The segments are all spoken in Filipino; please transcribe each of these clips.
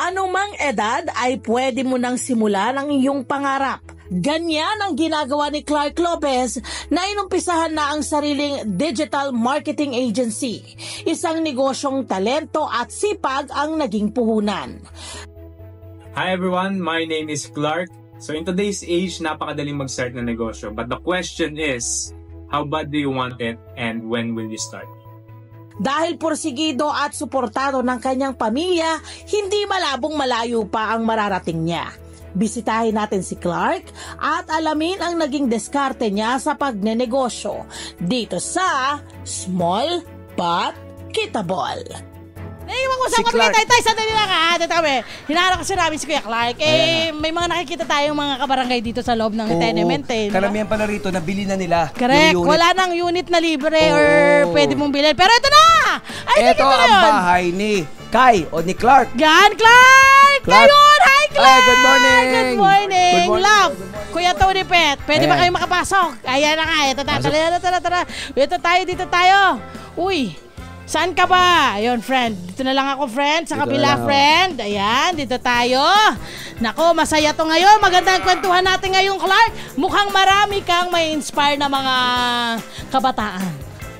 anumang edad ay pwede mo nang simulan ang iyong pangarap. Ganyan ang ginagawa ni Clark Lopez na inumpisahan na ang sariling digital marketing agency. Isang negosyong talento at sipag ang naging puhunan. Hi everyone, my name is Clark. So in today's age, napakadaling mag-start na negosyo. But the question is, how bad do you want it and when will you start? Dahil porsigido at suportado ng kanyang pamilya, hindi malabong malayo pa ang mararating niya. Bisitahin natin si Clark at alamin ang naging diskarte niya sa pagnenegosyo dito sa Small But Kitable. Naiwan ko sa kapatid tayo sa dali lang ha. Hinarap kasi namin si Kuya Clark. May mga nakikita tayong mga kabarangay dito sa loob ng tenement. Karamihan pala rito, nabili na nila. Correct. Wala nang unit na libre or pwede mong bilhin. Pero ito na! Ito ang bahay ni Kai o ni Clark. Yan, Clark! Ngayon! Hi, Clark! Ay, good morning! Good morning! Love! Kuya Tony Pet, pwede ba kayo makapasok? Ayan na nga. Ito tara. Dito tayo. Uy! Saan ka ba? Ayun, friend. Dito na lang ako, friend. Sa kabila, friend. Ayan, dito tayo. Nako, masaya to ngayon. Magandang kwentuhan natin ngayon, Clark. Mukhang marami kang may inspire na mga kabataan.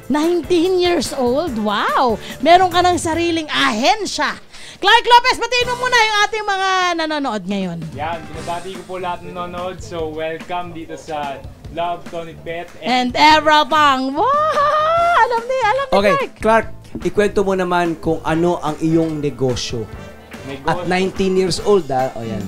19 years old? Wow! Meron ka ng sariling ahensya. Clark Lopez, batiin mo muna yung ating mga nanonood ngayon. Yan, binabati ko po lahat ng nanonood. So, welcome dito sa Love, Tony Pet, and Evra Pang. Wow! Alam ni Okay, Clark. Clark, ikwento mo naman kung ano ang iyong negosyo. At 19 years old, O yan.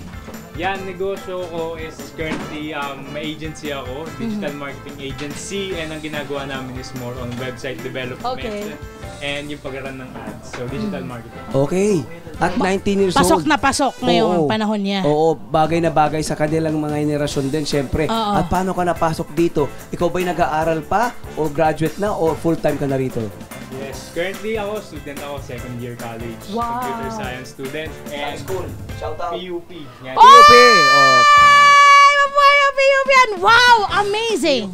Yan, negosyo ko is currently may agency ako, digital marketing agency, and ang ginagawa namin is more on website development and yung pag-run ng ads. So, digital marketing. Okay. At 19 years pasok old. na pasok ngayong panahon niya. Oo, bagay na bagay sa kanilang mga henerasyon din, syempre. At paano ka napasok dito? Ikaw ba'y nag-aaral pa? O graduate na? O full-time ka na rito? Yes, currently ako, student ako, second year college. Wow. Computer science student. And school. Shout out. PUP. Yan. PUP! PUP yan! Wow! Amazing!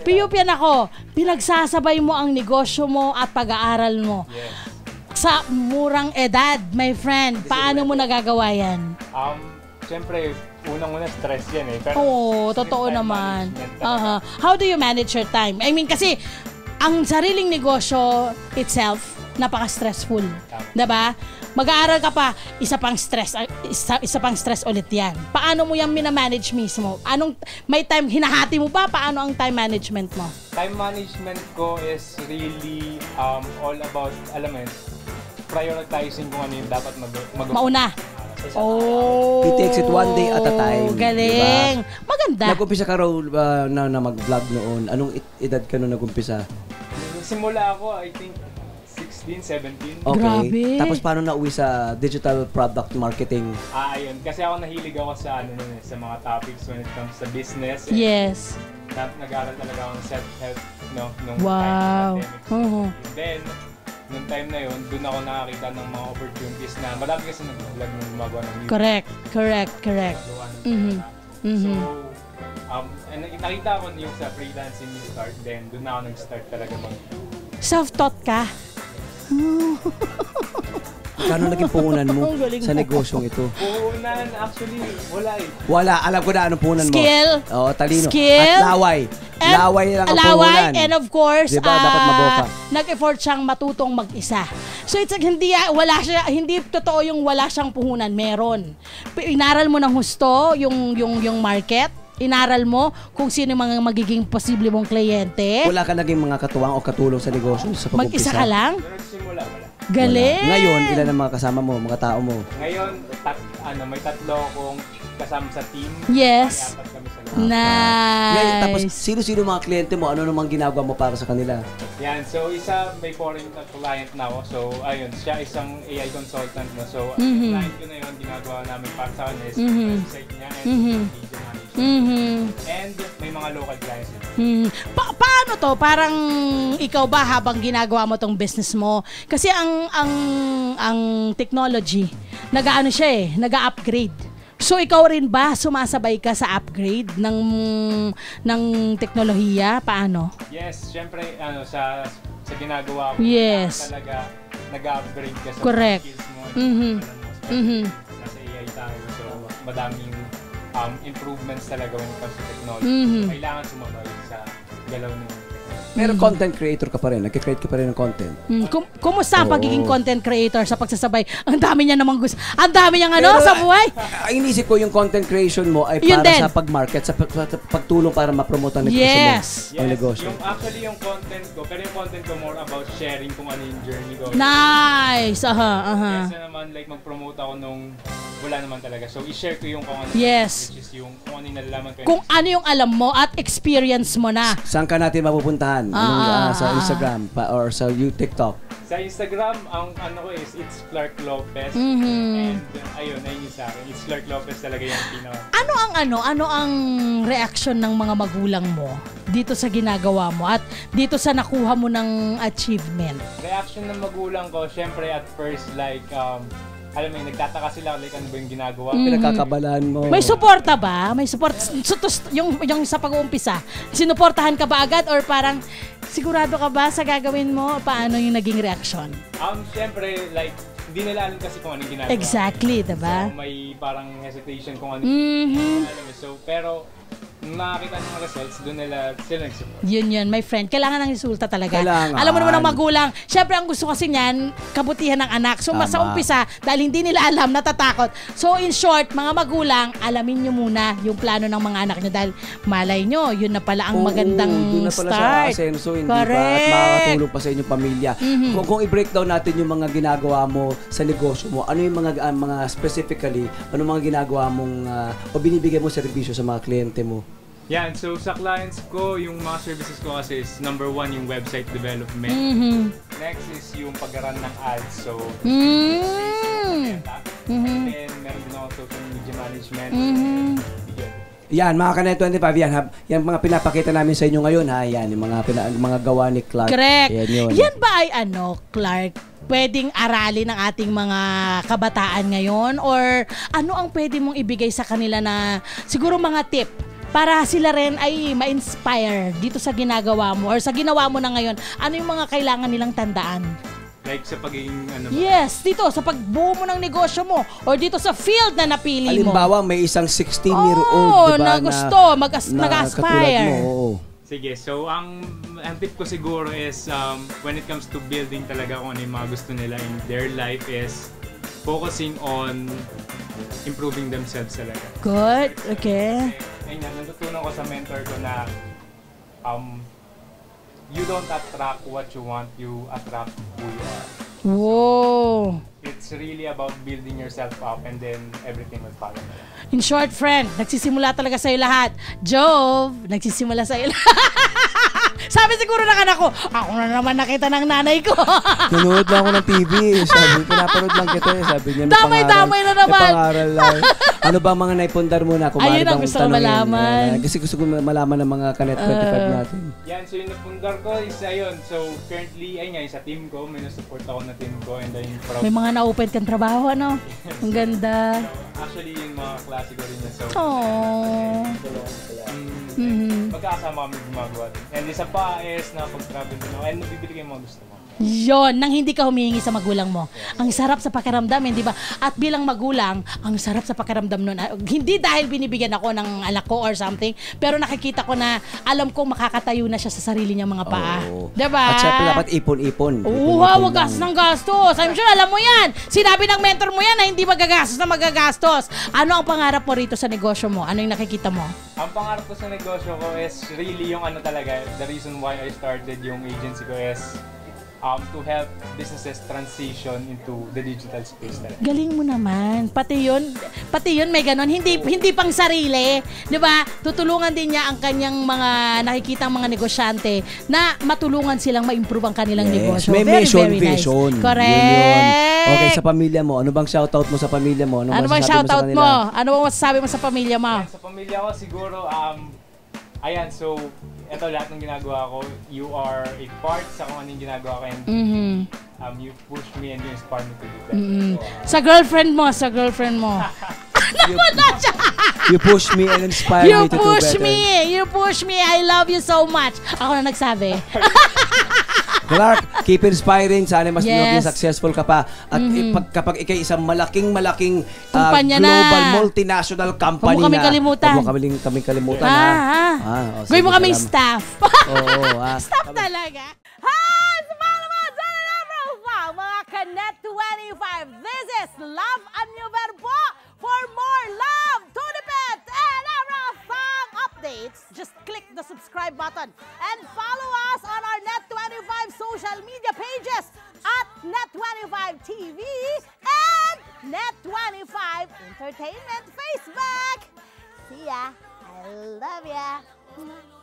PUP yan ako. Pinagsasabay mo ang negosyo mo at pag-aaral mo. Yes. Sa murang edad, my friend. Paano mo nagagawa yan? Siyempre, unang-una stress yan eh. Pero totoo naman. How do you manage your time? I mean, kasi ang sariling negosyo itself, napaka-stressful. Diba? Mag-aaral ka pa, isa pang stress ulit yan. Paano mo yan minamanage mismo? May time, hinahati mo ba? Paano ang time management mo? Time management ko is really all about, alam mo yun, prioritizing kung ano yung dapat mauna. He takes it one day at a time. Galing. Diba? Maganda. Nag-umpisa ka raw na mag-vlog noon. Anong edad ka nung nag-umpisa? Simula ako, I think, 16, 17. Okay. Grabe. Tapos paano nauwi sa digital product marketing? Ayun. Kasi ako nahilig ako sa sa mga topics when it comes to business. Yes. Nag-aaral talaga ako ng self-help nung wow. Time. Then, nung time na yun, doon ako nakakita ng mga opportunities na marami kasi nag-vlog nung gumagawa ng video. Correct. So, nakita ko yung sa freelancing yung start, then doon ako nag-start talaga self-taught ka? Kano naging puhunan mo sa negosyong ito? Puhunan, actually, wala eh. Wala, alam ko na anong puhunan mo. Skill. Oo, talino. Skill. At laway. Laway lang ang puhunan. And of course, diba, dapat maboka. nag-effort siyang matutong mag-isa. So it's like, hindi totoo yung wala siyang puhunan. Meron. Inaral mo ng husto yung market. Inaral mo kung sino yung mga magiging posible mong kliyente. Wala ka naging mga katuwang o katulong sa negosyo sa pag-umpisa? Mag-isa ka lang? Pero simula, wala. Galing! Wala. Ngayon, ilan ang mga kasama mo, mga tao mo? Ngayon, may tatlo akong kasama sa team. Yes. May apat kami sa loob. Nice. Ngayon, tapos, sino-sino mga kliyente mo? Ano namang ginagawa mo para sa kanila? Yan, so isa may foreign client na ako. So, ayun, siya isang AI consultant na. So, client ko na yun, ginagawa namin para sa kanya is website niya and video management. And may mga local clients. Paano to? Parang ikaw ba habang ginagawa mo tong business mo? Kasi ang technology, nag-aano siya eh, nag-upgrade. So ikaw rin ba sumasabay ka sa upgrade ng teknolohiya? Paano? Yes, syempre sa ginagawa ko. Yes. Talaga nag-upgrade ka sa correct. skills mo. Nasa madaming improvements talaga when it comes to technology. So, kailangan sumunod sa galaw ng technology. Pero content creator ka pa rin, nagkikreate ka pa rin ng content. Kumusta ang pagiging content creator sa pagsasabay? Ang dami niya namang gusto. Ang dami niyang sa buhay. Ang inisip ko yung content creation mo ay para sa pag-market, sa pagtulong para ma-promote ang negosyo mo. Ang negosyo. Actually, yung content ko, pero yung content ko more about sharing kung ano yung journey ko. Nice! Kesa naman, like, mag-promote ako nung wala naman talaga. So, i-share ko yung kung ano. Which is yung kung ano yung nalalaman ko. Kung ano yung alam mo at experience mo na. Saan ka natin mapupuntahan? Sa Instagram or sa TikTok? Sa Instagram, ang ano ko is It's Clark Lopez. And ayun yung sa akin. It's Clark Lopez talaga yung pinaka. Ano ang reaction ng mga magulang mo dito sa ginagawa mo at dito sa nakuha mo ng achievement? Reaction ng magulang ko, syempre at first like alam mo, nagtataka sila like ano ba yung ginagawa. Pinagkakabalaan mo. May suporta ba? May support yung sa pag-uumpisa. Sinuportahan ka ba agad or parang sigurado ka ba sa gagawin mo? Paano yung naging reaction? Syempre like hindi nila alam kasi kung ano yung ginagawa. Exactly, diba? So may parang hesitation kung ano yung alam mo. So pero nung nakakita ng results, doon sila nag-support. Yun, my friend. Kailangan ng resulta talaga. Kailangan. Alam mo naman ang magulang. Siyempre, ang gusto kasi niyan, kabutihan ng anak. So, sa umpisa, dahil hindi nila alam, natatakot. So, in short, mga magulang, alamin nyo muna yung plano ng mga anak nyo. Dahil malay nyo, yun na pala ang magandang doon na pala start. Sa asenso, hindi ba? At makakatulong pa sa inyong pamilya. Kung i-breakdown natin yung mga ginagawa mo sa negosyo mo, ano yung mga specifically, ano mga ginagawa mong o binibigay mo serbisyo sa mga kliyente mo? Yan, so sa clients ko, yung mga services ko kasi is number 1 yung website development. Next is yung pag-run ng ads. So, and then meron din ako social media management. Yan, mga Kanet 25, yan mga pinapakita namin sa inyo ngayon, ha? Yan, yung mga gawa ni Clark. Correct. Yan, yan ba ay Clark? Pwedeng aralin ng ating mga kabataan ngayon? Or ano ang pwede mong ibigay sa kanila na siguro mga tip para sila rin ay ma-inspire dito sa ginagawa mo or sa ginawa mo na ngayon? Ano yung mga kailangan nilang tandaan? Like sa pagiging ano ba? Yes, dito sa pagbuo mo ng negosyo mo or dito sa field na napili mo. Halimbawa, may isang 16-year-old, diba, na gusto mag-aspire. Sige, so ang tip ko siguro is when it comes to building talaga kung ano yung mga gusto nila in their life is focusing on improving themselves talaga. Good, okay. Ayun nga, natutunan ko sa mentor ko na you don't attract what you want, you attract who you are. Whoa! It's really about building yourself up and then everything will follow. In short, friend, nagsisimula talaga sa'yo lahat. Jove, nagsisimula sa'yo lahat. Sabi siguro ng anak ko, ako na naman nakita ng nanay ko. Nanood lang ako ng TV. Sabi, pinapanood lang kita. Sabi niya, damay na naman. Pangaral lang. Ano ba mga naipundar mo na? Ayun ang gusto ko malaman. Kasi gusto ko malaman ng mga Kanet 25 natin. Yan, so yung napundar ko is ayun. So currently, ayun nga, sa team ko, may nasupport ako na team ko. And then proud. May mga na-open kang trabaho, ano? Ang ganda. So, actually, yung mga klase ko rin yan. So, magkakasama kami gumagawa din. And isa pa is na pag-travel din ako and nabibili ko yung mga gusto mo. Yon, nang hindi ka humihingi sa magulang mo. Ang sarap sa pakiramdam, hindi ba? At bilang magulang, ang sarap sa pakiramdam nun. Hindi dahil binibigyan ako ng anak ko or something, pero nakikita ko na alam kong makakatayo na siya sa sarili niyang mga paa. Diba? At syempre dapat ipon-ipon. Wag gastos ng gastos. I'm sure alam mo yan. Sinabi ng mentor mo yan na hindi magagastos na magagastos. Ano ang pangarap mo rito sa negosyo mo? Ano yung nakikita mo? Ang pangarap ko sa negosyo ko is really yung ano talaga, the reason why I started yung agency ko is to help businesses transition into the digital space talaga. Galing mo naman. Pati yun may ganon. Hindi pang sarili. Di ba? Tutulungan din niya ang kanyang mga nakikitang mga negosyante na matulungan silang ma-improve ang kanilang negosyo. May very, mission, very vision. Nice. Correct. Okay, sa pamilya mo, ano bang shoutout mo sa pamilya mo? Ano bang shoutout mo? Ano bang masasabi mo sa pamilya mo? Sa pamilya ko siguro, ayan, so ito lahat ng ginagawa ko, you are a part sa kung ano yung ginagawa ko and you push me and you inspire me to do that. So, sa girlfriend mo. You push me and inspire me to do better. You push me. I love you so much. Ako na nagsabi. Clark, Keep inspiring. Sana mas maging Yes. successful ka pa. At kapag ikay isang malaking Kumpanya na. global multinational company Huwag mo kaming kalimutan. Huwag mo kaming kalimutan, ha? Gawin mo sige, kaming salamat. staff. Oo, Staff talaga. Hi! Sumama naman sa profile, mga Kanet 25. This is Love and New Verbo. For more love, Tunipet, and everything updates, just click the subscribe button and follow us on our Net25 social media pages at Net25 TV and Net25 Entertainment Facebook. See ya. I love ya.